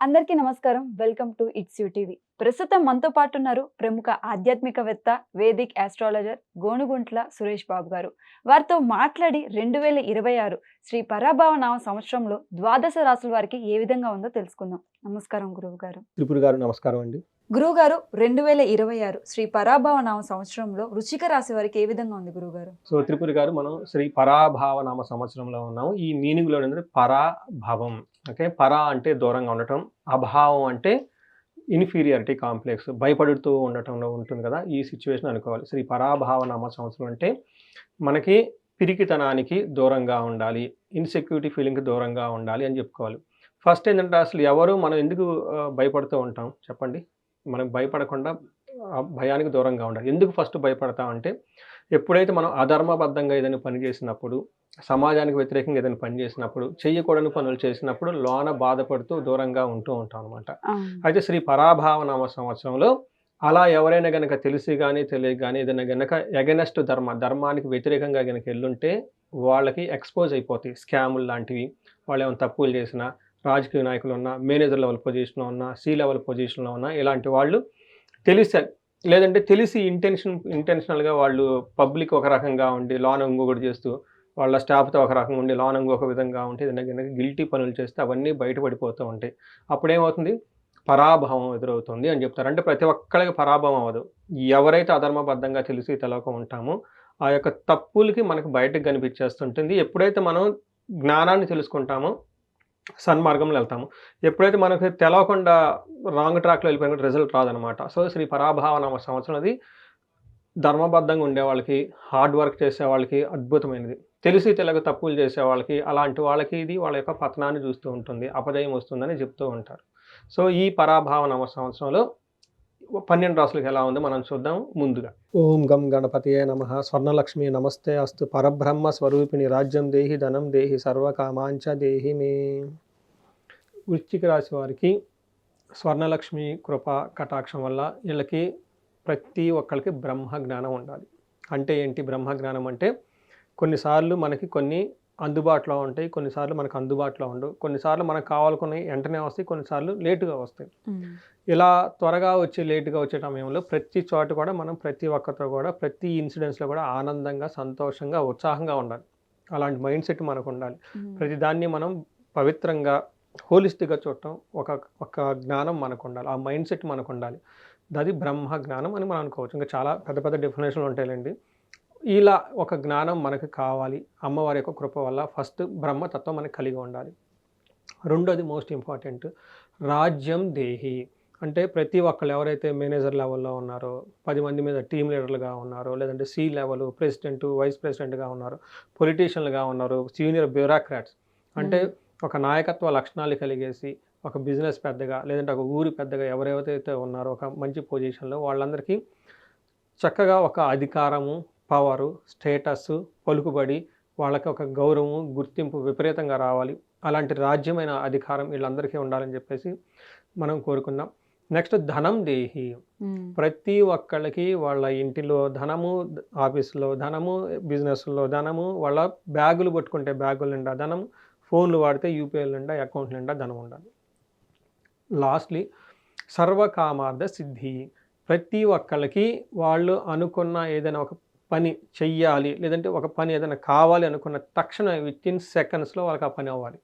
అందరికీ నమస్కారం. Welcome to it's you TV. ప్రస్తుతం మనతో పాటు ఉన్నారు ప్రముఖ ఆధ్యాత్మికవేత్త, వేదిక్ ఆస్ట్రాలజర్ గోనుగుంట్ల సురేష్ బాబు గారు. వారితో మాట్లాడి 2026 శ్రీ పరాభవ నామ సంవత్సరంలో ద్వాదశ రాశుల వారికి ఏ విధంగా ఉందో తెలుసుకుందాం. నమస్కారం గురువు గారు. త్రిపురి గారు నమస్కారం అండి. గురువుగారు, 2026 శ్రీ పరాభవ నామ సంవత్సరంలో వృశ్చిక రాశి వారికి ఏ విధంగా ఉంది గురువుగారు? సో త్రిపురి గారు, మనం శ్రీ పరాభావ నామ సంవత్సరంలో ఉన్నాము. ఈ మీనింగ్ లో ఏంటంటే పరాభవం. ఓకే, పరా అంటే దూరంగా ఉండటం, అభావం అంటే ఇన్ఫీరియారిటీ కాంప్లెక్స్, భయపడుతూ ఉండటంలో ఉంటుంది కదా, ఈ సిచ్యువేషన్ అనుకోవాలి. శ్రీ పరాభావ నామ సంవత్సరం అంటే మనకి పిరికితనానికి దూరంగా ఉండాలి, ఇన్సెక్యూరిటీ ఫీలింగ్కి దూరంగా ఉండాలి అని చెప్పుకోవాలి. ఫస్ట్ ఏంటంటే, అసలు ఎవరు మనం ఎందుకు భయపడుతూ ఉంటాం చెప్పండి? మనం భయపడకుండా భయానికి దూరంగా ఉండాలి. ఎందుకు ఫస్ట్ భయపడతామంటే, ఎప్పుడైతే మనం అధర్మబద్ధంగా ఏదైనా పని చేసినప్పుడు, సమాజానికి వ్యతిరేకంగా ఏదైనా పని చేసినప్పుడు, చెయ్యకూడని పనులు చేసినప్పుడు లోన బాధపడుతూ దూరంగా ఉంటూ ఉంటాం అనమాట. అయితే శ్రీ పరాభావనామ సంవత్సరంలో అలా ఎవరైనా గనక తెలిసి కానీ తెలియక కానీ ఏదైనా గనక ఎగనెస్ట్ ధర్మానికి వ్యతిరేకంగా గనక వెళ్ళుంటే వాళ్ళకి ఎక్స్పోజ్ అయిపోతాయి స్కాములు లాంటివి. వాళ్ళు ఏమైనా తప్పులు చేసినా, రాజకీయ నాయకులు ఉన్నా, మేనేజర్ లెవెల్ పొజిషన్లో ఉన్నా, సి లెవెల్ పొజిషన్లో ఉన్నా, ఇలాంటి వాళ్ళు తెలిసి లేదంటే తెలిసి ఇంటెన్షనల్గా వాళ్ళు పబ్లిక్ ఒక రకంగా ఉండి లోన ఇంకొకటి చేస్తూ, వాళ్ళ స్టాఫ్తో ఒక రకంగా ఉండి లోన ఇంకొక విధంగా ఉంటే ఏదైనా గిల్టీ పనులు చేస్తే అవన్నీ బయటపడిపోతూ ఉంటాయి. అప్పుడేమవుతుంది? పరాభవం ఎదురవుతుంది అని చెప్తారు. అంటే ప్రతి ఒక్కరికి పరాభవం అవ్వదు. ఎవరైతే అధర్మబద్ధంగా తెలిసి తెలవక ఉంటామో ఆ యొక్క తప్పులకి మనకు బయటకు కనిపించేస్తుంటుంది. ఎప్పుడైతే మనం జ్ఞానాన్ని తెలుసుకుంటామో సన్మార్గంలో వెళ్తాము. ఎప్పుడైతే మనకు తెలవకుండా రాంగ్ ట్రాక్‌లో వెళ్ళిపోయిన రిజల్ట్ రాదనమాట. సో, శ్రీ పరాభావనామ సంవత్సరం అది ధర్మబద్ధంగా ఉండేవాళ్ళకి, హార్డ్ వర్క్ చేసేవాళ్ళకి అద్భుతమైనది. తెలిసి తెలియక తప్పులు చేసేవాళ్ళకి, అలాంటి వాళ్ళకి ఇది వాళ్ళ యొక్క పతనాన్ని చూస్తూ ఉంటుంది. అపజయం వస్తుందని చెప్తూ ఉంటారు. సో, ఈ పరాభావనామ సంవత్సరంలో 12 రాసులకు ఎలా ఉందో మనం చూద్దాం ముందుగా. ఓం గం గణపతియే నమః. స్వర్ణలక్ష్మి నమస్తే అస్తు. పరబ్రహ్మ స్వరూపిణి రాజ్యం దేహి ధనం దేహి సర్వకామాంచ దేహి మే. వృశ్చిక రాశి వారికి స్వర్ణలక్ష్మి కృప కటాక్షం వల్ల వీళ్ళకి ప్రతి ఒక్కరికి బ్రహ్మ జ్ఞానం ఉండాలి. అంటే ఏంటి బ్రహ్మ జ్ఞానం అంటే? కొన్నిసార్లు మనకి కొన్ని అందుబాటులో ఉంటాయి, కొన్నిసార్లు మనకు అందుబాటులో ఉండవు, కొన్నిసార్లు మనకు కావాలనుకుని వెంటనే వస్తాయి, కొన్నిసార్లు లేటుగా వస్తాయి. ఇలా త్వరగా వచ్చి లేటుగా వచ్చే సమయంలో ప్రతి చోట కూడా మనం ప్రతి ఒక్కరితో కూడా ప్రతి ఇన్సిడెంట్స్లో కూడా ఆనందంగా, సంతోషంగా, ఉత్సాహంగా ఉండాలి. అలాంటి మైండ్ సెట్ మనకు ఉండాలి. ప్రతి దాన్ని మనం పవిత్రంగా, హోలిస్టిక్గా చూడటం ఒక జ్ఞానం మనకు ఉండాలి. ఆ మైండ్ సెట్ మనకు ఉండాలి. అది బ్రహ్మ జ్ఞానం అని మనం అనుకోవచ్చు. ఇంకా చాలా పెద్ద పెద్ద డెఫినేషన్లు ఉంటాయండి. ఇలా ఒక జ్ఞానం మనకు కావాలి. అమ్మవారి యొక్క కృప వల్ల ఫస్ట్ బ్రహ్మతత్వం మనకు కలిగి ఉండాలి. రెండోది మోస్ట్ ఇంపార్టెంట్, రాజ్యం దేహి. అంటే ప్రతి ఒక్కళ్ళు ఎవరైతే మేనేజర్ లెవెల్లో ఉన్నారో, 10 మంది మీద టీమ్ లీడర్లుగా ఉన్నారో, లేదంటే సి లెవెల్ ప్రెసిడెంట్, వైస్ ప్రెసిడెంట్గా ఉన్నారు, పొలిటీషియన్లుగా ఉన్నారు, సీనియర్ బ్యూరోక్రాట్స్, అంటే ఒక నాయకత్వ లక్షణాలు కలిగేసి ఒక బిజినెస్ పెద్దగా, లేదంటే ఒక ఊరి పెద్దగా ఎవరైతే ఉన్నారో ఒక మంచి పొజిషన్లో వాళ్ళందరికీ చక్కగా ఒక అధికారము, పవరు, స్టేటస్, పలుకుబడి, వాళ్ళకి ఒక గౌరవము, గుర్తింపు విపరీతంగా రావాలి. అలాంటి రాజ్యమైన అధికారం వీళ్ళందరికీ ఉండాలని చెప్పేసి మనం కోరుకుందాం. నెక్స్ట్ ధనం దేహి. ప్రతి ఒక్కళ్ళకి వాళ్ళ ఇంటిలో ధనము, ఆఫీసులో ధనము, బిజినెస్లో ధనము, వాళ్ళ బ్యాగులు పట్టుకుంటే బ్యాగుల నిండా ధనము, ఫోన్లు వాడితే యూపీఐల నిండా, అకౌంట్ నిండా ధనం ఉండాలి. లాస్ట్లీ సర్వకామార్థ సిద్ధి. ప్రతి ఒక్కళ్ళకి వాళ్ళు అనుకున్న ఏదైనా ఒక పని చెయ్యాలి, లేదంటే ఒక పని ఏదైనా కావాలి అనుకున్న తక్షణ వితిన్ సెకండ్స్లో వాళ్ళకి ఆ పని అవ్వాలి.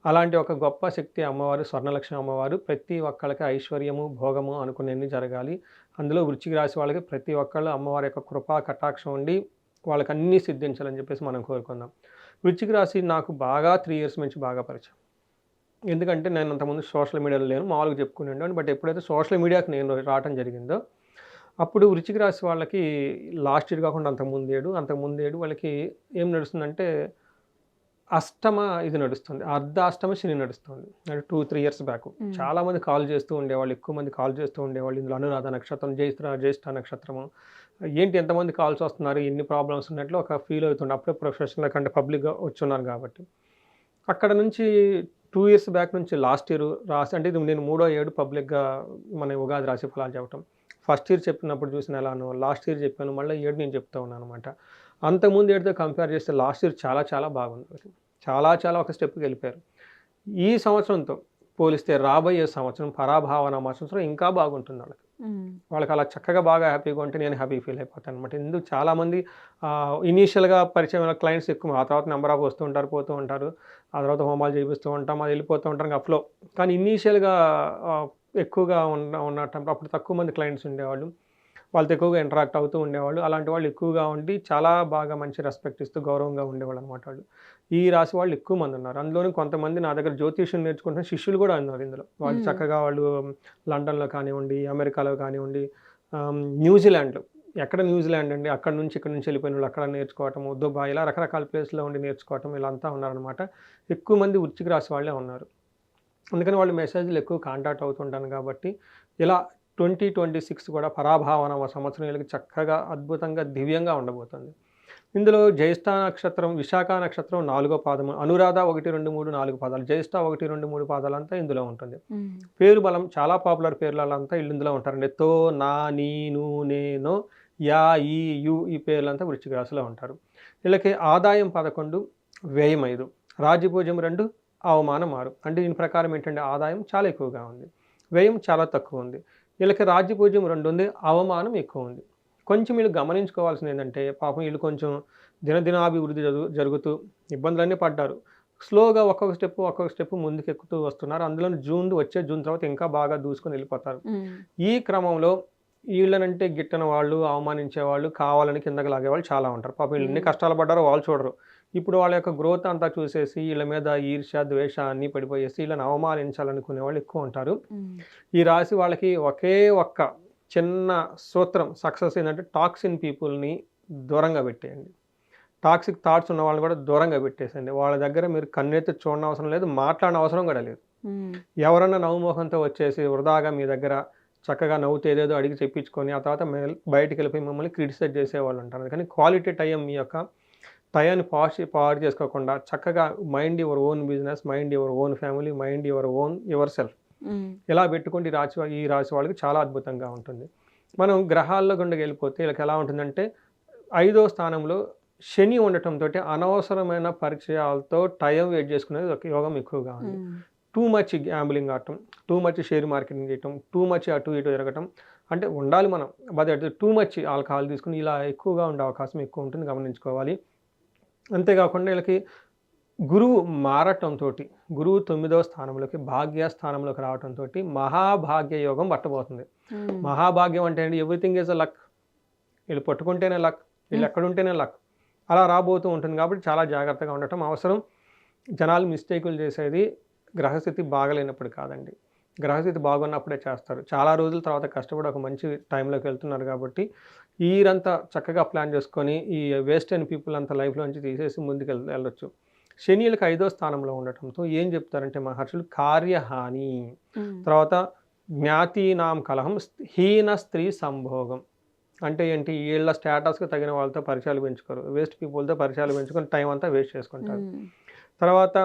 అలాంటి ఒక గొప్ప శక్తి అమ్మవారు, స్వర్ణలక్ష్మి అమ్మవారు. ప్రతి ఒక్కళ్ళకి ఐశ్వర్యము, భోగము అనుకునేవి జరగాలి. అందులో వృశ్చిక రాశి వాళ్ళకి ప్రతి ఒక్కళ్ళు అమ్మవారి యొక్క కృపా కటాక్షం ఉండి వాళ్ళకి అన్నీ సిద్ధించాలని చెప్పేసి మనం కోరుకుందాం. వృశ్చిక రాశి నాకు బాగా 3 ఇయర్స్ నుంచి బాగా పరిచయం. ఎందుకంటే నేను అంతకుముందు సోషల్ మీడియాలో లేను, మామూలుగా చెప్పుకునేవాడిని. బట్ ఎప్పుడైతే సోషల్ మీడియాకి నేను రావడం జరిగిందో అప్పుడు వృశ్చిక రాశి వాళ్ళకి లాస్ట్ ఇయర్ కాకుండా అంతకుముందేడు వాళ్ళకి ఏం నడుస్తుందంటే అష్టమ ఇది నడుస్తుంది, అర్ధాష్టమ శని నడుస్తుంది. అంటే 2-3 ఇయర్స్ బ్యాక్ చాలామంది కాల్ చేస్తూ ఉండేవాళ్ళు, ఎక్కువ మంది కాల్ చేస్తూ ఉండేవాళ్ళు. ఇందులో అనురాధ నక్షత్రం, జ్యేష్ఠ నక్షత్రము, ఏంటి ఎంతమంది కాల్స్ వస్తున్నారు, ఎన్ని ప్రాబ్లమ్స్ ఉన్నట్లు ఒక ఫీల్ అవుతుండే. అప్పుడే ప్రొఫెషనల్ కంటే పబ్లిక్గా వచ్చున్నాను కాబట్టి. అక్కడ నుంచి 2 ఇయర్స్ బ్యాక్ నుంచి లాస్ట్ ఇయర్ రాసి, అంటే ఇది నేను 3వ ఏడు పబ్లిక్గా మన ఉగాది రాశి ఫలాలు చెప్పటం. ఫస్ట్ ఇయర్ చెప్పినప్పుడు చూసిన ఎలానో లాస్ట్ ఇయర్ చెప్పాను, మళ్ళీ ఏడు నేను చెప్తా ఉన్నాను అనమాట. అంతకుముందు ఏడుతో కంపేర్ చేస్తే లాస్ట్ ఇయర్ చాలా చాలా బాగుంది. చాలా ఒక స్టెప్కి వెళ్ళిపోయారు. ఈ సంవత్సరంతో పోలిస్తే రాబోయే సంవత్సరం పరాభావనామ సంవత్సరం ఇంకా బాగుంటుంది వాళ్ళకి. వాళ్ళకి అలా చక్కగా బాగా హ్యాపీగా ఉంటే నేను హ్యాపీ ఫీల్ అయిపోతాను అనమాట. ఎందుకు చాలామంది ఇనీషియల్గా పరిచయం క్లయింట్స్ ఎక్కువ, ఆ తర్వాత నెంబర్ ఆఫ్ వస్తూ ఉంటారు, పోతూ ఉంటారు, ఆ తర్వాత హోమాలు చేపిస్తూ ఉంటాం, అది వెళ్ళిపోతూ ఉంటారు ఇంకా ఫ్లో. కానీ ఇనీషియల్గా ఎక్కువగా ఉన్నప్పుడు అప్పుడు తక్కువ మంది క్లయింట్స్ ఉండేవాళ్ళు, వాళ్ళతో ఎక్కువగా ఇంటరాక్ట్ అవుతూ ఉండేవాళ్ళు. అలాంటి వాళ్ళు ఎక్కువగా ఉండి చాలా బాగా మంచి రెస్పెక్ట్ ఇస్తూ గౌరవంగా ఉండేవాళ్ళు అనమాట వాళ్ళు. ఈ రాశి వాళ్ళు ఎక్కువ మంది ఉన్నారు. అందులోని కొంతమంది నా దగ్గర జ్యోతిష్యం నేర్చుకుంటున్న శిష్యులు కూడా ఉన్నారు ఇందులో. వాళ్ళు చక్కగా వాళ్ళు లండన్లో కానివ్వండి, అమెరికాలో కానివ్వండి, న్యూజిలాండ్లో, ఎక్కడ న్యూజిలాండ్ అండి, అక్కడ నుంచి ఇక్కడ నుంచి వెళ్ళిపోయిన వాళ్ళు అక్కడ నేర్చుకోవటం, దుబాయ్, ఇలా రకరకాల ప్లేస్లో ఉండి నేర్చుకోవటం, ఇలా అంతా ఉన్నారనమాట. ఎక్కువ మంది వృశ్చిక రాశి వాళ్ళే ఉన్నారు. అందుకని వాళ్ళు మెసేజ్లు ఎక్కువ కాంటాక్ట్ అవుతుంటాను కాబట్టి ఇలా 2026 కూడా పరాభావనామ సంవత్సరం వీళ్ళకి చక్కగా అద్భుతంగా దివ్యంగా ఉండబోతుంది. ఇందులో జ్యేష్ఠ నక్షత్రం, విశాఖ నక్షత్రం 4వ పాదము, అనురాధ 1, 2, 3, 4 పాదాలు, జ్యేష్ఠ 1, 2, 3 పాదాలంతా ఇందులో ఉంటుంది. పేరు బలం చాలా పాపులర్ పేర్లంతా ఇందులో ఉంటారండి. తో, నా, నీ, ను, నేను, యా, ఈ, యు, ఈ పేర్లంతా వృశ్చిక రాశిలో ఉంటారు. వీళ్ళకి ఆదాయం 11, వ్యయం 5, రాజ్యపూజ్యం 2, అవమానం 6. అంటే దీని ప్రకారం ఏంటంటే ఆదాయం చాలా ఎక్కువగా ఉంది, వ్యయం చాలా తక్కువ ఉంది. వీళ్ళకి రాజ్యపూజ్యం 2 ఉంది, అవమానం ఎక్కువ ఉంది. కొంచెం వీళ్ళు గమనించుకోవాల్సింది ఏంటంటే పాపం వీళ్ళు కొంచెం దినదినాభివృద్ధి జరుగుతూ ఇబ్బందులన్నీ పడ్డారు. స్లోగా ఒక్కొక్క స్టెప్ ముందుకు ఎక్కుతూ వస్తున్నారు. అందులో వచ్చే జూన్ తర్వాత ఇంకా బాగా దూసుకొని వెళ్ళిపోతారు. ఈ క్రమంలో వీళ్ళనంటే గిట్టని వాళ్ళు, అవమానించే వాళ్ళు, కావాలని కిందకి లాగేవాళ్ళు చాలా ఉంటారు. పాపం వీళ్ళు ఎన్ని కష్టాలు పడ్డారో వాళ్ళు చూడరు. ఇప్పుడు వాళ్ళ యొక్క గ్రోత్ అంతా చూసేసి వీళ్ళ మీద ఈర్ష్య, ద్వేష అన్నీ పడిపోయేసి వీళ్ళని అవమానించాలనుకునే వాళ్ళు ఎక్కువ ఉంటారు. ఈ రాశి వాళ్ళకి ఒకే ఒక్క చిన్న సూత్రం సక్సెస్ ఏంటంటే టాక్సిన్ పీపుల్ని దూరంగా పెట్టేయండి. టాక్సిక్ థాట్స్ ఉన్న వాళ్ళని కూడా దూరంగా పెట్టేసేయండి. వాళ్ళ దగ్గర మీరు కన్నెత్తి చూడని అవసరం లేదు, మాట్లాడిన అవసరం కూడా లేదు. ఎవరన్నా నవ్వుమోహంతో వచ్చేసి వృధాగా మీ దగ్గర చక్కగా నవ్వుతూ ఏదేదో అడిగి చెప్పించుకొని ఆ తర్వాత బయటికి వెళ్ళిపోయి మిమ్మల్ని క్రిటిసైజ్ చేసేవాళ్ళు ఉంటారు. కానీ క్వాలిటీ టైం, మీ యొక్క టయాన్ని పాడు చేసుకోకుండా చక్కగా mind your own business, mind your own family, mind your self ఇలా పెట్టుకుంటే ఈ రాశి వాళ్ళకి చాలా అద్భుతంగా ఉంటుంది. మనం గ్రహాల్లో గుండా వెళ్ళిపోతే వీళ్ళకి ఎలా ఉంటుందంటే 5వ స్థానంలో శని ఉండటంతో అనవసరమైన పరిచయాలతో టైం వెయిట్ చేసుకునేది ఒక యోగం ఎక్కువగా ఉంది. టూ మచ్ గ్యాంబ్లింగ్ ఆడటం, టూ మచ్ షేర్ మార్కెటింగ్ చేయటం, టూ మచ్ అటు ఇటు జరగటం, అంటే ఉండాలి మనం, బట్ టూ మచ్ ఆల్కహాల్ తీసుకుని ఇలా ఎక్కువగా ఉండే అవకాశం ఎక్కువ ఉంటుంది, గమనించుకోవాలి. అంతేకాకుండా వీళ్ళకి గురువు మారటంతో, గురువు 9వ స్థానంలోకి భాగ్యస్థానంలోకి రావడంతో మహాభాగ్య యోగం పట్టబోతుంది. మహాభాగ్యం అంటే ఏంటి? Everything is a luck. వీళ్ళు పట్టుకుంటేనే లక్, వీళ్ళు ఎక్కడుంటేనే లక్, అలా రాబోతూ ఉంటుంది. కాబట్టి చాలా జాగ్రత్తగా ఉండటం అవసరం. జనాలు మిస్టేకులు చేసేది గ్రహస్థితి బాగలేనప్పుడు కాదండి, గ్రహస్థితి బాగున్నప్పుడే చేస్తారు. చాలా రోజుల తర్వాత కష్టపడి ఒక మంచి టైంలోకి వెళ్తున్నారు కాబట్టి వీరంతా చక్కగా ప్లాన్ చేసుకొని ఈ వేస్ట్ అయిన పీపుల్ అంతా లైఫ్లో నుంచి తీసేసి ముందుకు వెళ్ళొచ్చు. శనిలకు 5వ స్థానంలో ఉండటంతో ఏం చెప్తారంటే మహర్షులు, కార్యహాని, తర్వాత జ్ఞాతీనాం కలహం, హీన స్త్రీ సంభోగం. అంటే ఏంటి? వీళ్ళ స్టేటస్కి తగిన వాళ్ళతో పరిచయాలు పెంచుకోరు, వేస్ట్ పీపుల్తో పరిచయాలు పెంచుకొని టైం అంతా వేస్ట్ చేసుకుంటారు. తర్వాత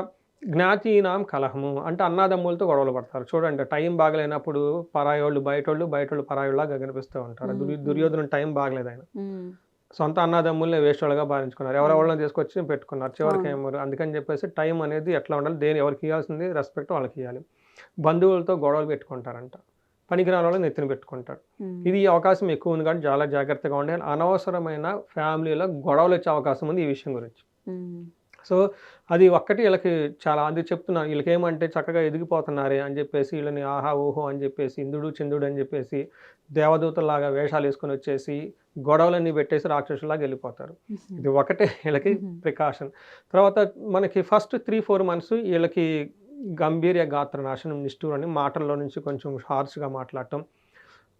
జ్ఞాతీనాం కలహము అంటే అన్నాదమ్ములతో గొడవలు పడతారు. చూడండి, టైం బాగలేనప్పుడు పరాయోళ్ళు బయటోళ్ళు, బయటోళ్ళు పరాయోళ్ళగా కనిపిస్తూ ఉంటారు. దుర్యోధను టైం బాగలేదు, ఆయన సొంత అన్నాదమ్ముల్ని వేస్ట్ వాళ్ళగా భావించుకున్నారు, ఎవరెవరిని తీసుకొచ్చి పెట్టుకున్నారు, చివరికి ఏమరు. అందుకని చెప్పేసి టైం అనేది ఎట్లా ఉండాలి, ఎవరికి ఇవ్వాల్సింది రెస్పెక్ట్ వాళ్ళకి ఇవ్వాలి. బంధువులతో గొడవలు పెట్టుకుంటారంట, పనికిరాని వాళ్ళని నెత్తిన పెట్టుకుంటారు. ఇది అవకాశం ఎక్కువ ఉంది కాబట్టి చాలా జాగ్రత్తగా ఉండాలి. అనవసరమైన ఫ్యామిలీలో గొడవలు వచ్చే అవకాశం ఉంది ఈ విషయం గురించి. సో అది ఒక్కటి వీళ్ళకి చాలా, అది చెప్తున్నాను. వీళ్ళకి ఏమంటే చక్కగా ఎదిగిపోతున్నారే అని చెప్పేసి వీళ్ళని ఆహా ఓహో అని చెప్పేసి, ఇంద్రుడు చంద్రుడు అని చెప్పేసి దేవదూతలాగా వేషాలు వేసుకొని వచ్చేసి గొడవలన్నీ పెట్టేసి రాక్షసులాగా వెళ్ళిపోతారు. ఇది ఒకటే వీళ్ళకి ప్రికాషన్. తర్వాత మనకి ఫస్ట్ 3-4 months వీళ్ళకి గంభీర్య గాత్ర నాశనం, నిష్ఠూరని, మాటల్లో నుంచి కొంచెం హార్ష్గా మాట్లాడటం,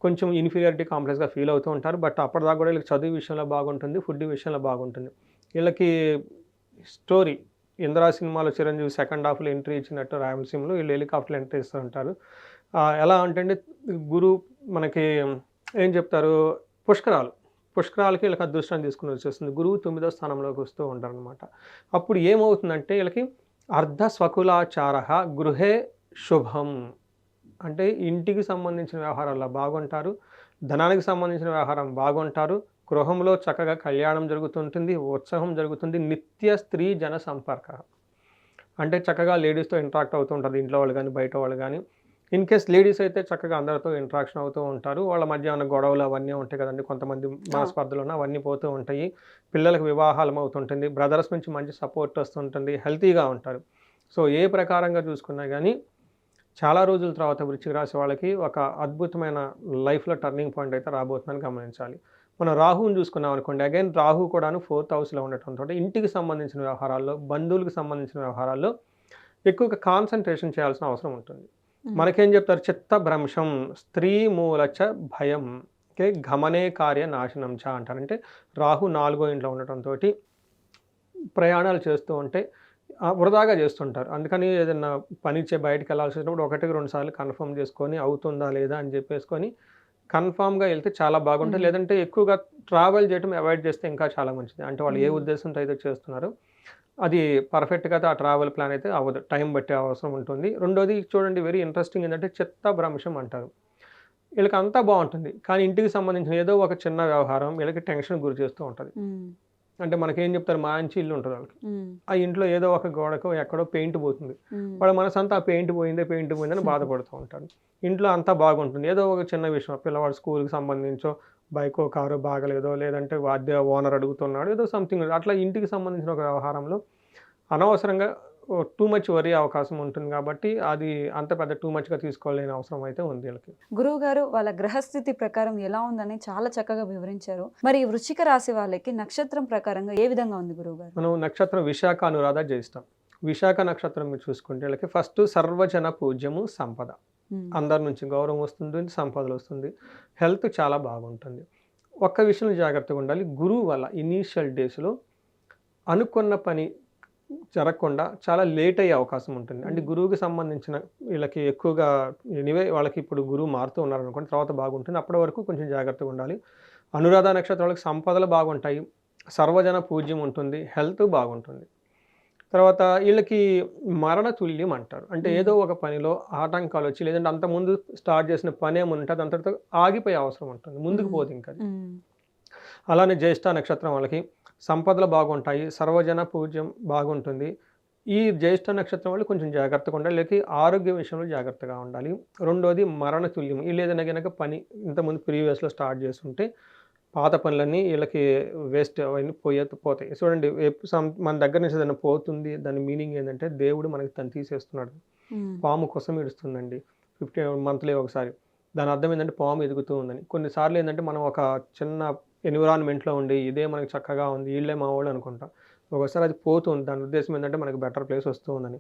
కొంచెం ఇన్ఫీరియారిటీ కాంప్లెక్స్గా ఫీల్ అవుతూ ఉంటారు. బట్ అప్పటిదాకా కూడా వీళ్ళకి చదువు విషయంలో బాగుంటుంది, ఫుడ్ విషయంలో బాగుంటుంది. వీళ్ళకి స్టోరీ ఇంద్రా సినిమాలో చిరంజీవి సెకండ్ హాఫ్లో ఎంట్రీ ఇచ్చినట్టు రాయలసీమలో వీళ్ళు హెలికాప్టర్లో ఎంట్రీ ఇస్తూ ఉంటారు. ఎలా అంటే గురు మనకి ఏం చెప్తారు, పుష్కరాలకి వీళ్ళకి అదృష్టాన్ని తీసుకుని వచ్చేస్తుంది. గురువు 9వ స్థానంలోకి వస్తూ ఉంటారనమాట. అప్పుడు ఏమవుతుందంటే వీళ్ళకి అర్ధ స్వకులాచార గృహే శుభం, అంటే ఇంటికి సంబంధించిన వ్యవహారాల్లో బాగుంటారు, ధనానికి సంబంధించిన వ్యవహారం బాగుంటారు, గృహంలో చక్కగా కళ్యాణం జరుగుతుంటుంది, ఉత్సవం జరుగుతుంది, నిత్య స్త్రీ జన సంపర్క, అంటే చక్కగా లేడీస్‌తో ఇంటరాక్ట్ అవుతూ ఉంటారు. ఇంట్లో వాళ్ళు గానీ, బయట వాళ్ళు గానీ. ఇన్ కేస్ లేడీస్ అయితే చక్కగా అందరితో ఇంటరాక్షన్ అవుతూ ఉంటారు. వాళ్ళ మధ్య ఏమన్నా గొడవలు అవన్నీ ఉంటాయి కదండీ! కొంతమంది మనస్పర్ధలున్న అవన్నీ పోతూ ఉంటాయి. పిల్లలకు వివాహాలం అవుతుంటుంది. బ్రదర్స్ నుంచి మంచి సపోర్ట్ వస్తుంటుంది. హెల్తీగా ఉంటారు. సో, ఏ ప్రకారంగా చూసుకున్నా గానీ, చాలా రోజుల తర్వాత వృశ్చిక రాశి వాళ్ళకి ఒక అద్భుతమైన లైఫ్‌లో టర్నింగ్ పాయింట్ అయితే రాబోతుందని గమనించాలి. మనం రాహువుని చూసుకున్నాం అనుకోండి. అగైన్ రాహు కూడాను 4థ్ హౌస్‌లో ఉండటంతోటి ఇంటికి సంబంధించిన వ్యవహారాల్లో, బంధువులకు సంబంధించిన వ్యవహారాల్లో ఎక్కువగా కాన్సంట్రేషన్ చేయాల్సిన అవసరం ఉంటుంది. మనకేం చెప్తారు? చిత్త భ్రంశం స్త్రీ మూలచ భయం. ఓకే. గమనే కార్య నాశనం చ అంటారు. అంటే రాహు 4వ ఇంట్లో ఉండటంతోటి ప్రయాణాలు చేస్తూ ఉంటే వృధాగా చేస్తుంటారు. అందుకని ఏదన్నా పని బయటికెళ్ళాల్సి వచ్చినప్పుడు ఒకటికి 2 సార్లు కన్ఫర్మ్ చేసుకొని అవుతుందా లేదా అని చెప్పేసుకొని కన్ఫర్మ్‌గా ఎళ్తే చాలా బాగుంటది. లేదంటే ఎక్కువగా ట్రావెల్ చేయటం అవాయిడ్ చేస్తే ఇంకా చాలా మంచిది. అంటే వాళ్ళు ఏ ఉద్దేశంతో అయితే చేస్తున్నారో అది పర్ఫెక్ట్‌గా అయితే ఆ ట్రావెల్ ప్లాన్ అయితే అవ్వదు. టైం బట్టే అవసరం ఉంటుంది. రెండోది చూడండి వెరీ ఇంట్రెస్టింగ్ ఏంటంటే చిత్తభ్రంశం అంటారు. వీళ్ళకంతా బావుంటుంది. కానీ ఇంటికి సంబంధించిన ఏదో ఒక చిన్న వ్యవహారం వీళ్ళకి టెన్షన్‌కి గురి చేస్తూ ఉంటది. అంటే మనకేం చెప్తారు మంచి ఇల్లు ఉంటది వాళ్ళకి. ఆ ఇంట్లో ఏదో ఒక గోడకో ఎక్కడో పెయింట్ పోతుంది. వాళ్ళ మనసంతా ఆ పెయింట్ పోయిందని బాధపడుతూ ఉంటారు. ఇంట్లో అంతా బాగుంటుంది. ఏదో ఒక చిన్న విషయం పిల్లవాడు స్కూల్‌కి సంబంధించో బైకో, కారో బాగలేదో లేదంటే వాద్య ఓనర్ అడుగుతున్నాడు. ఏదో సంథింగ్ అట్లా ఇంటికి సంబంధించిన ఒక వ్యవహారంలో అనవసరంగా టూ మచ్ వరీ అవకాశం ఉంటుంది కాబట్టి అది అంత పెద్ద టూ మచ్‌గా తీసుకోలేని అవసరం అయితే ఉంది వీళ్ళకి. గురువుగారు వాళ్ళ గ్రహస్థితి ప్రకారం ఎలా ఉందని చాలా చక్కగా వివరించారు. మరి ఈ వృశ్చిక రాశి వాళ్ళకి నక్షత్రం ప్రకారంగా ఏ విధంగా ఉంది గురువుగారు? మనం నక్షత్రం విశాఖ, అనురాధ జ్యేష్ఠ. విశాఖ నక్షత్రం మీరు చూసుకుంటే వీళ్ళకి ఫస్ట్ సర్వజన పూజ్యము సంపద. అందరి నుంచి గౌరవం వస్తుంది, సంపదలొస్తుంది. హెల్త్ చాలా బాగుంటుంది. ఒక్క విషయంలో జాగ్రత్తగా ఉండాలి. గురువు వల్ల ఇనీషియల్ డేస్‌లో అనుకున్న పని జరగకుండా చాలా లేట్ అయ్యే అవకాశం ఉంటుంది. అంటే గురువుకి సంబంధించిన వీళ్ళకి ఎక్కువగా ఎనీవే వాళ్ళకి ఇప్పుడు గురువు మారుతూ ఉన్నారనుకోండి తర్వాత బాగుంటుంది. అప్పటి వరకు కొంచెం జాగ్రత్తగా ఉండాలి. అనురాధ నక్షత్రం వాళ్ళకి సంపదలు బాగుంటాయి. సర్వజన పూజ్యం ఉంటుంది. హెల్త్ బాగుంటుంది. తర్వాత ఈళ్ళకి మరణ తుల్యం అంటారు. అంటే ఏదో ఒక పనిలో ఆటంకాలొచ్చి లేదంటే అంతకుముందు స్టార్ట్ చేసిన పనేముంటే అది అంతటితో ఆగిపోయే అవసరం ఉంటుంది. ముందుకు పోదు ఇంకది. అలానే జ్యేష్ఠ నక్షత్రం వాళ్ళకి సంపదలు బాగుంటాయి. సర్వజన పూజ్యం బాగుంటుంది. ఈ జ్యేష్ఠ నక్షత్రం వాళ్ళు కొంచెం జాగ్రత్తగా ఉండాలి. లేకపోతే ఆరోగ్య విషయంలో జాగ్రత్తగా ఉండాలి. రెండోది మరణ తుల్యం. ఈళ్ళేదైనా గనక పని ఇంతకుముందు ప్రీవియస్‌లో స్టార్ట్ చేసుంటే పాత పనులన్నీ వీళ్ళకి వేస్ట్ అవన్నీ పోతాయి. చూడండి మన దగ్గర నుంచి ఏదైనా పోతుంది దాని మీనింగ్ ఏంటంటే దేవుడు మనకి దాన్ని తీసేస్తున్నాడు. పాము కోసం ఈడుస్తుందండి 15 మంత్లీ ఒకసారి. దాని అర్థం ఏంటంటే పాము ఎదుగుతూ ఉందని. కొన్నిసార్లు ఏంటంటే మనం ఒక చిన్న ఎన్విరాన్మెంట్‌లో ఉండి ఇదే మనకి చక్కగా ఉంది వీళ్ళే మా వాళ్ళు అనుకుంటాం. ఒక్కోసారి అది పోతుంది. దాని ఉద్దేశం ఏంటంటే మనకి బెటర్ ప్లేస్ వస్తూ ఉందని.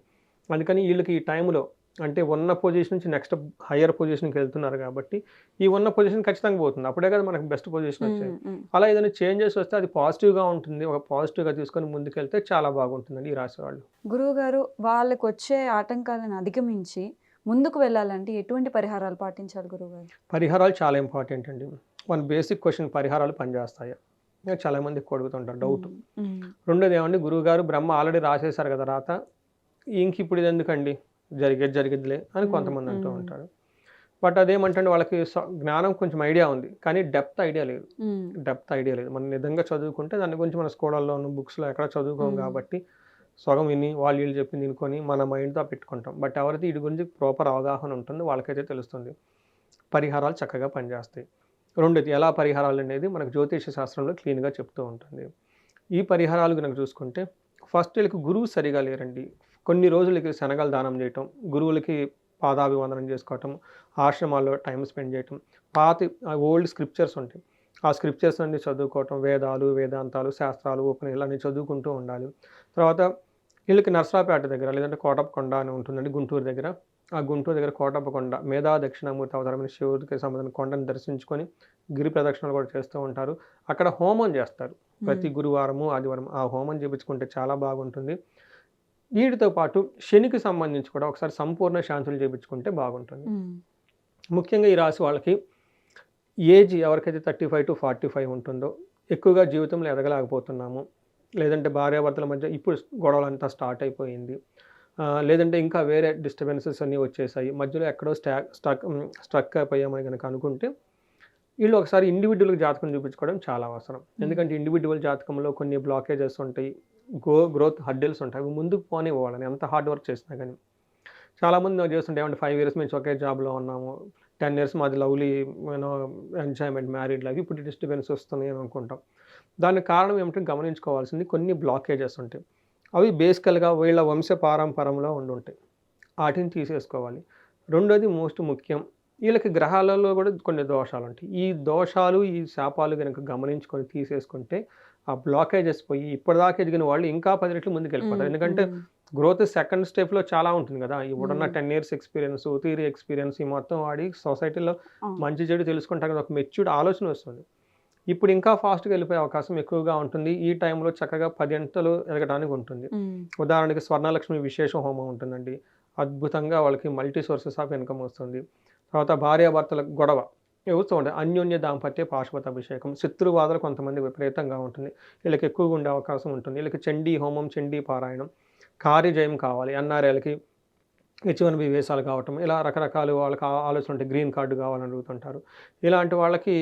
అందుకని వీళ్ళకి ఈ టైంలో అంటే ఉన్న పొజిషన్ నుంచి నెక్స్ట్ హయ్యర్ పొజిషన్‌కి వెళ్తున్నారు కాబట్టి, ఈ ఉన్న పొజిషన్ ఖచ్చితంగా పోతుంది. అప్పుడే కదా మనకు బెస్ట్ పొజిషన్ వచ్చేది. అలా ఏదైనా చేంజెస్ వస్తే అది పాజిటివ్‌గా ఉంటుంది. ఒక పాజిటివ్‌గా తీసుకొని ముందుకెళ్తే చాలా బాగుంటుందండి ఈ రాశి వాళ్ళు. గురువుగారు వాళ్ళకొచ్చే ఆటంకాలను అధిగమించి ముందుకు వెళ్ళాలంటే ఎటువంటి పరిహారాలు పాటించాలి గురువుగారు? పరిహారాలు చాలా ఇంపార్టెంట్ అండి. మన బేసిక్ క్వెషన్ పరిహారాలు పనిచేస్తాయా? చాలా మంది ఎక్కువ అడుగుతుంటారు డౌట్. రెండోది ఏమండి గురువుగారు బ్రహ్మ ఆల్రెడీ రాసేసారు కదా రాత. ఇంకిప్పుడు ఇది ఎందుకండి? జరిగేది జరిగిద్దిలే అని కొంతమంది అంటూ ఉంటారు. బట్ అదేమంటే వాళ్ళకి జ్ఞానం కొంచెం ఐడియా ఉంది. కానీ డెప్త్ ఐడియా లేదు. మనం నిజంగా చదువుకుంటే దాని గురించి మన స్కూళ్ళల్లోను, బుక్స్‌లో ఎక్కడ చదువుకోం కాబట్టి సగం విని వాళ్ళు వీళ్ళు చెప్పింది వినుకొని మన మైండ్‌తో పెట్టుకుంటాం. బట్ ఎవరైతే వీటి గురించి ప్రాపర్ అవగాహన ఉంటుందో వాళ్ళకైతే తెలుస్తుంది. పరిహారాలు చక్కగా పనిచేస్తాయి. రెండోది ఎలా పరిహారాలు అనేది మనకు జ్యోతిష శాస్త్రంలో క్లీన్‌గా చెప్తూ ఉంటుంది. ఈ పరిహారాలు గనక చూసుకుంటే ఫస్ట్ వీళ్ళకి గురువు సరిగా లేరండి. కొన్ని రోజులకి శనగలు దానం చేయటం, గురువులకి పాదాభివందనం చేసుకోవటం, ఆశ్రమాల్లో టైం స్పెండ్ చేయటం, ఓల్డ్ స్క్రిప్చర్స్ ఉంటాయి. ఆ స్క్రిప్చర్స్ అన్నీ చదువుకోవటం, వేదాలు, వేదాంతాలు, శాస్త్రాలు, ఉపనిషత్తులు అన్నీ చదువుకుంటూ ఉండాలి. తర్వాత వీళ్ళకి నర్సరావుపేట దగ్గర లేదంటే కోటప్పకొండ అని ఉంటుందండి గుంటూరు దగ్గర. ఆ గుంటూరు దగ్గర కోటప్పకొండ మేధా దక్షిణామూర్తి అవతారమైన శివుడికి సంబంధించిన కొండను దర్శించుకొని గిరి ప్రదక్షిణలు కూడా చేస్తూ ఉంటారు. అక్కడ హోమం చేస్తారు. ప్రతి గురువారము, ఆదివారం ఆ హోమం చేపించుకుంటే చాలా బాగుంటుంది. వీటితో పాటు శనికి సంబంధించి కూడా ఒకసారి సంపూర్ణ శాంతులు చేపించుకుంటే బాగుంటుంది. ముఖ్యంగా ఈ రాశి వాళ్ళకి ఏజ్ ఎవరికైతే 35-45 ఉంటుందో ఎక్కువగా జీవితంలో ఎదగలేకపోతున్నాము. లేదంటే భార్యాభర్తల మధ్య ఇప్పుడు గొడవలంతా స్టార్ట్ అయిపోయింది. లేదంటే ఇంకా వేరే డిస్టర్బెన్సెస్ అన్నీ వచ్చేసాయి. మధ్యలో ఎక్కడో స్ట్రక్ అయిపోయామని గనక అనుకుంటే వీళ్ళు ఒకసారి ఇండివిడ్యువల్ జాతకం చూపించుకోవడం చాలా అవసరం. ఎందుకంటే ఇండివిడ్యువల్ జాతకంలో కొన్ని బ్లాకేజెస్ ఉంటాయి. గ్రోత్ హడ్డిల్స్ ఉంటాయి. అవి ముందుకు పోనివ్వాలని ఎంత హార్డ్ వర్క్ చేసినా కానీ. చాలామంది నాకు చేస్తుంటే ఏమంటే 5 ఇయర్స్ నుంచి ఒకే జాబ్‌లో ఉన్నాము. 10 ఇయర్స్ మాది lovely you know enjoyment married life. ఇప్పుడు డిస్టర్బెన్స్ వస్తున్నాయి అని అనుకుంటాం. దానికి కారణం ఏమిటంటే గమనించుకోవాల్సింది కొన్ని బ్లాకేజెస్ ఉంటాయి. అవి బేసికల్‌గా వీళ్ళ వంశ పారంపరంలో ఉండుంటాయి. ఆటిని తీసేసుకోవాలి. రెండోది మోస్ట్ ముఖ్యం. వీళ్ళకి గ్రహాలలో కూడా కొన్ని దోషాలుంటాయి. ఈ దోషాలు, ఈ శాపాలు గనుక గమనించుకొని తీసేసుకుంటే ఆ బ్లాకేజెస్ పోయి ఇప్పటిదాకా ఎదిగిన వాళ్ళు ఇంకా 10 రెట్లు ముందుకెళ్ళిపోతారు. ఎందుకంటే గ్రోత్ సెకండ్ స్టెప్‌లో చాలా ఉంటుంది గదా! ఇప్పుడున్న 10 ఇయర్స్ ఎక్స్‌పీరియన్స్, థియరీ ఎక్స్‌పీరియన్స్ ఈ మొత్తం వాడి సొసైటీలో మంచి చెడు తెలుసుకుంటాం కదా! ఒక మెచ్యూర్డ్ ఆలోచన వస్తుంది. ఇప్పుడు ఇంకా ఫాస్ట్‌గా వెళ్ళిపోయే అవకాశం ఎక్కువగా ఉంటుంది. ఈ టైంలో చక్కగా 10 అంతలు ఎదగడానికి ఉంటుంది. ఉదాహరణకి స్వర్ణలక్ష్మి విశేష హోమం ఉంటుందండి. అద్భుతంగా వాళ్ళకి మల్టీ సోర్సెస్ ఆఫ్ ఇన్‌కమ్ వస్తుంది. తర్వాత భార్యాభర్తల గొడవ వస్తూ ఉంటాయి. అన్యోన్య దాంపత్య పాశుపత అభిషేకం. శత్రువాదలు కొంతమంది విపరీతంగా ఉంటుంది. వీళ్ళకి ఎక్కువగా ఉండే అవకాశం ఉంటుంది. వీళ్ళకి చండీ హోమం, చండీ పారాయణం, కార్యజయం కావాలి. ఎన్ఆర్ఐలకి H1B వీసాలు కావటం, ఇలా రకరకాలు వాళ్ళకి ఆలోచనలు ఉంటాయి. గ్రీన్ కార్డు కావాలని అడుగుతుంటారు. ఇలాంటి వాళ్ళకి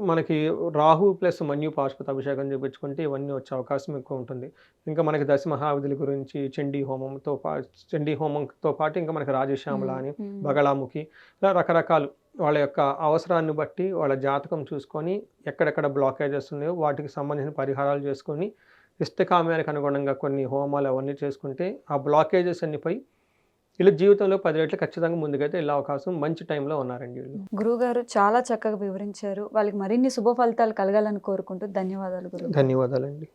మనకి రాహు ప్లస్ మన్యు పాశుపత అభిషేకం చేపించుకుంటే ఇవన్నీ వచ్చే అవకాశం ఎక్కువ ఉంటుంది. ఇంకా మనకి దశ మహావిధుల గురించి చండీ హోమంతో పాటు ఇంకా మనకి రాజశ్యామల అని, బగళాముఖి, ఇలా రకరకాలు వాళ్ళ యొక్క అవసరాన్ని బట్టి వాళ్ళ జాతకం చూసుకొని ఎక్కడెక్కడ బ్లాకేజెస్ ఉన్నాయో వాటికి సంబంధించిన పరిహారాలు చేసుకొని ఇష్టకామ్యానికి అనుగుణంగా కొన్ని హోమాలు అవన్నీ చేసుకుంటే ఆ బ్లాకేజెస్ అన్ని పోయి వీళ్ళ జీవితంలో 10 రెట్లు ఖచ్చితంగా ముందుకైతే వెళ్ళే అవకాశం మంచి టైంలో ఉన్నారండి వీళ్ళు. గురువుగారు చాలా చక్కగా వివరించారు. వాళ్ళకి మరిన్ని శుభ ఫలితాలు కలగాలని కోరుకుంటూ ధన్యవాదాలు గురువు. ధన్యవాదాలండి.